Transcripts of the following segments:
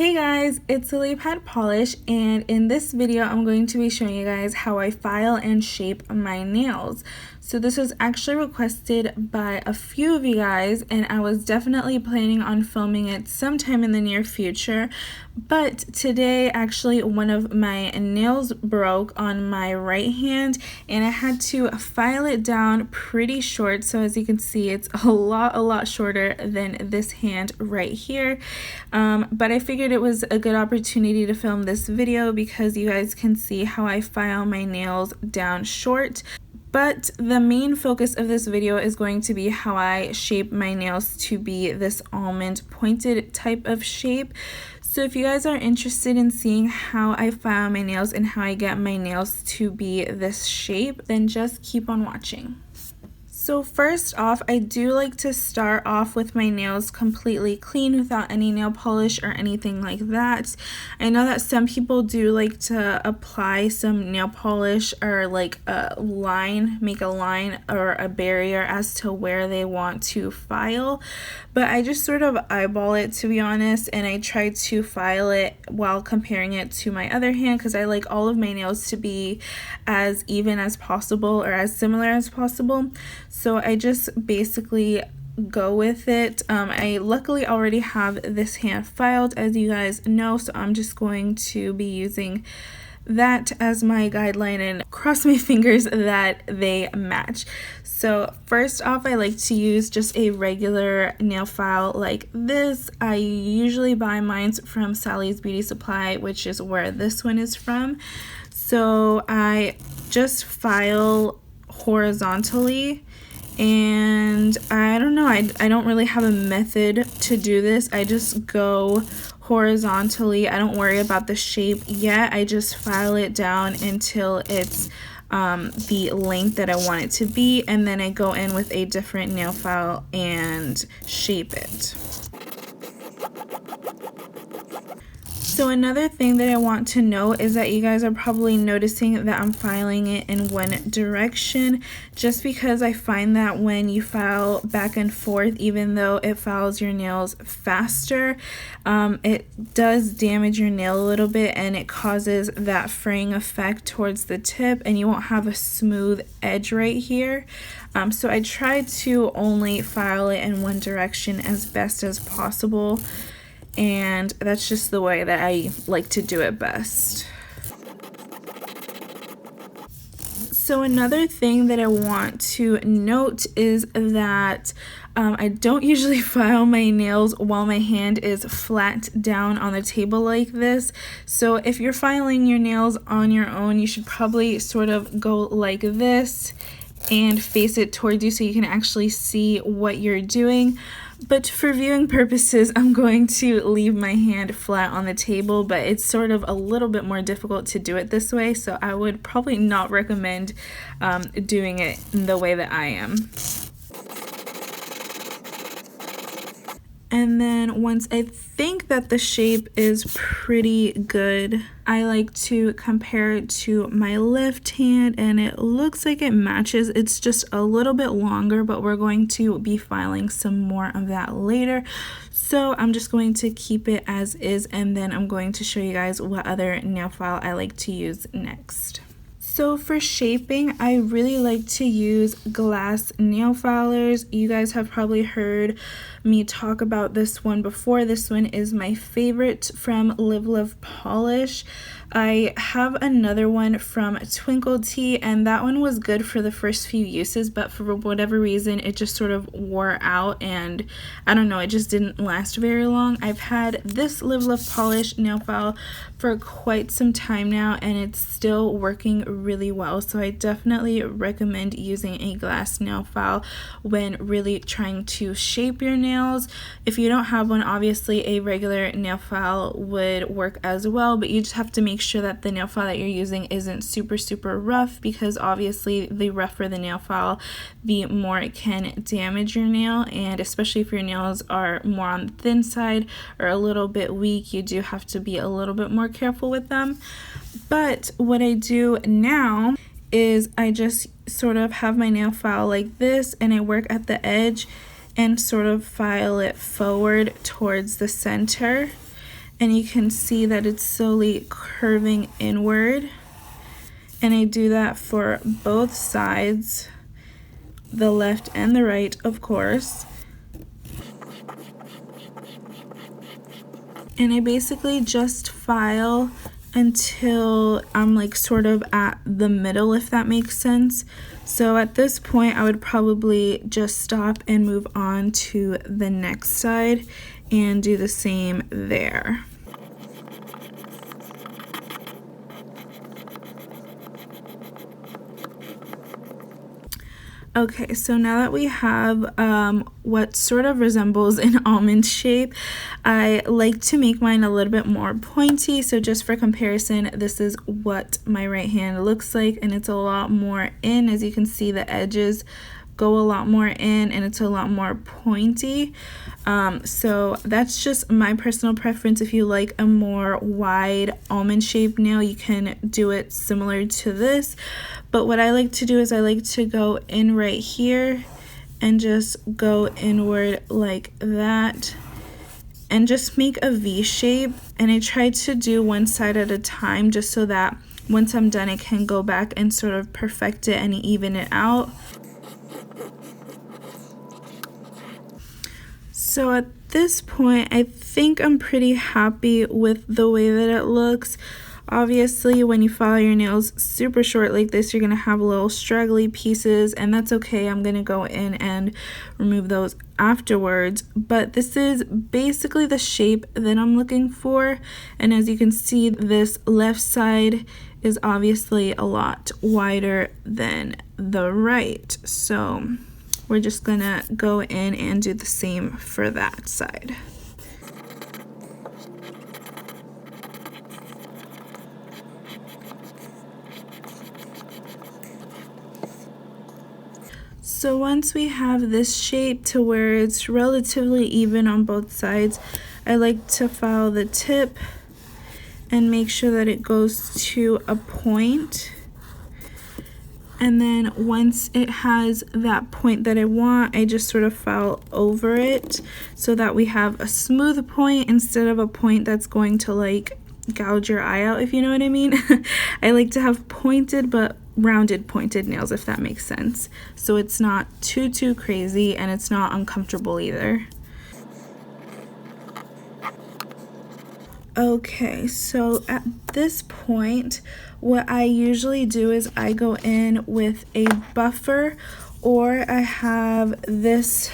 Hey guys, it's Lily Pad Polish, and in this video I'm going to be showing you guys how I file and shape my nails. So this was actually requested by a few of you guys, and I was definitely planning on filming it sometime in the near future, but today actually one of my nails broke on my right hand and I had to file it down pretty short. So as you can see, it's a lot shorter than this hand right here, but I figured it was a good opportunity to film this video because you guys can see how I file my nails down short. But the main focus of this video is going to be how I shape my nails to be this almond pointed type of shape. So if you guys are interested in seeing how I file my nails and how I get my nails to be this shape, then just keep on watching. So first off, I do like to start off with my nails completely clean without any nail polish or anything like that. I know that some people do like to apply some nail polish or like a line, make a line or a barrier as to where they want to file, but I just sort of eyeball it, to be honest, and I try to file it while comparing it to my other hand because I like all of my nails to be as even as possible or as similar as possible. So I just basically go with it. I luckily already have this hand filed, as you guys know, so I'm just going to be using that as my guideline and cross my fingers that they match. So first off, I like to use just a regular nail file like this. I usually buy mine from Sally's Beauty Supply, which is where this one is from. So I just file horizontally, and I don't know, I don't really have a method to do this. I just go horizontally. I don't worry about the shape yet. I just file it down until it's the length that I want it to be, and then I go in with a different nail file and shape it. So another thing that I want to note is that you guys are probably noticing that I'm filing it in one direction, just because I find that when you file back and forth, even though it files your nails faster, it does damage your nail a little bit and it causes that fraying effect towards the tip, and you won't have a smooth edge right here. So I try to only file it in one direction as best as possible, and that's just the way that I like to do it best. So another thing that I want to note is that I don't usually file my nails while my hand is flat down on the table like this. So if you're filing your nails on your own, you should probably sort of go like this and face it towards you so you can actually see what you're doing. But for viewing purposes, I'm going to leave my hand flat on the table, but it's sort of a little bit more difficult to do it this way, so I would probably not recommend doing it the way that I am. And then once I think that the shape is pretty good, I like to compare it to my left hand, and it looks like it matches. It's just a little bit longer, but we're going to be filing some more of that later. So I'm just going to keep it as is, and then I'm going to show you guys what other nail file I like to use next. So for shaping, I really like to use glass nail filers. You guys have probably heard me talk about this one before. This one is my favorite from Live Love Polish. I have another one from Twinkle Tea, and that one was good for the first few uses, but for whatever reason it just sort of wore out, and I don't know, it just didn't last very long. I've had this Live Love Polish nail file for quite some time now, and it's still working really well, so I definitely recommend using a glass nail file when really trying to shape your nails. If you don't have one, obviously a regular nail file would work as well, but you just have to make sure that the nail file that you're using isn't super rough, because obviously the rougher the nail file, the more it can damage your nail, and especially if your nails are more on the thin side or a little bit weak, you do have to be a little bit more careful with them. But what I do now is I just sort of have my nail file like this, and I work at the edge and sort of file it forward towards the center, and you can see that it's slowly curving inward. And I do that for both sides, the left and the right, of course. And I basically just file until I'm like sort of at the middle, if that makes sense. So at this point I would probably just stop and move on to the next side and do the same there. Okay, so now that we have what sort of resembles an almond shape, I like to make mine a little bit more pointy. So just for comparison, this is what my right hand looks like, and it's a lot more in. As you can see, the edges go a lot more in and it's a lot more pointy. So that's just my personal preference. If you like a more wide almond shaped nail, you can do it similar to this. But what I like to do is I like to go in right here and just go inward like that and just make a V shape. And I try to do one side at a time just so that once I'm done I can go back and sort of perfect it and even it out. So at this point, I think I'm pretty happy with the way that it looks. Obviously, when you file your nails super short like this, you're going to have little straggly pieces, and that's okay. I'm going to go in and remove those afterwards. But this is basically the shape that I'm looking for. And as you can see, this left side is obviously a lot wider than the right. So we're just gonna go in and do the same for that side. So once we have this shape to where it's relatively even on both sides, I like to file the tip and make sure that it goes to a point. And then once it has that point that I want, I just sort of file over it so that we have a smooth point instead of a point that's going to like gouge your eye out, if you know what I mean. I like to have pointed but rounded pointed nails, if that makes sense. So it's not too crazy and it's not uncomfortable either. Okay, so at this point, what I usually do is I go in with a buffer, or I have this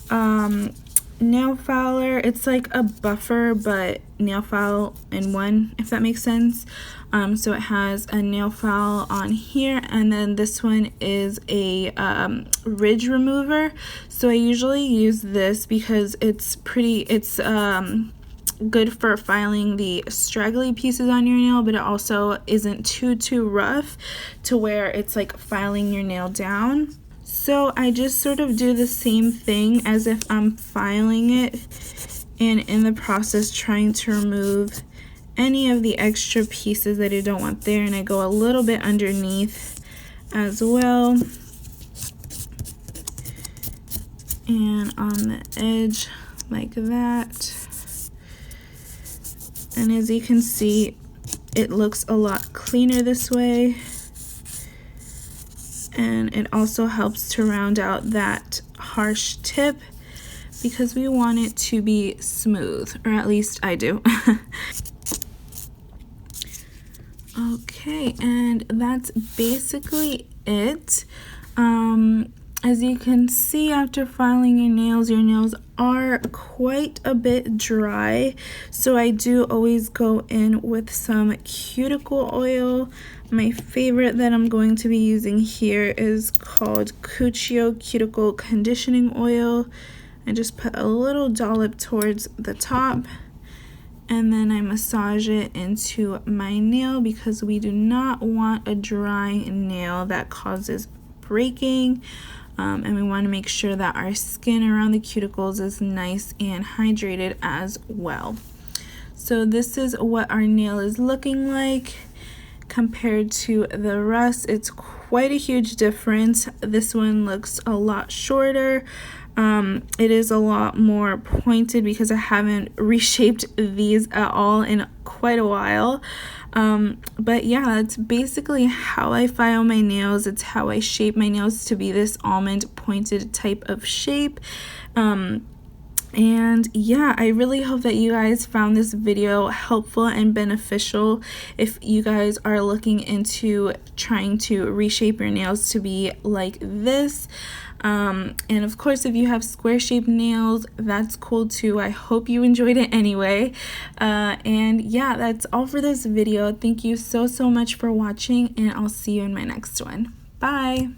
nail filer. It's like a buffer but nail file in one, if that makes sense. So it has a nail file on here, and then this one is a ridge remover. So I usually use this because it's good for filing the straggly pieces on your nail, but it also isn't too rough to where it's like filing your nail down. So I just sort of do the same thing as if I'm filing it, and in the process trying to remove any of the extra pieces that I don't want there, and I go a little bit underneath as well and on the edge like that. And as you can see, it looks a lot cleaner this way. And it also helps to round out that harsh tip because we want it to be smooth, or at least I do. Okay, and that's basically it. As you can see, after filing your nails are quite a bit dry. So I do always go in with some cuticle oil. My favorite that I'm going to be using here is called Cuccio Cuticle Conditioning Oil. I just put a little dollop towards the top, and then I massage it into my nail because we do not want a dry nail that causes breaking. And we want to make sure that our skin around the cuticles is nice and hydrated as well. So this is what our nail is looking like compared to the rest. It's quite a huge difference. This one looks a lot shorter. It is a lot more pointed because I haven't reshaped these at all in quite a while. But yeah, that's basically how I file my nails. It's how I shape my nails to be this almond pointed type of shape. And yeah, I really hope that you guys found this video helpful and beneficial if you guys are looking into trying to reshape your nails to be like this. And of course, if you have square shaped nails, that's cool too. I hope you enjoyed it anyway. And yeah, that's all for this video. Thank you so much for watching, and I'll see you in my next one. Bye.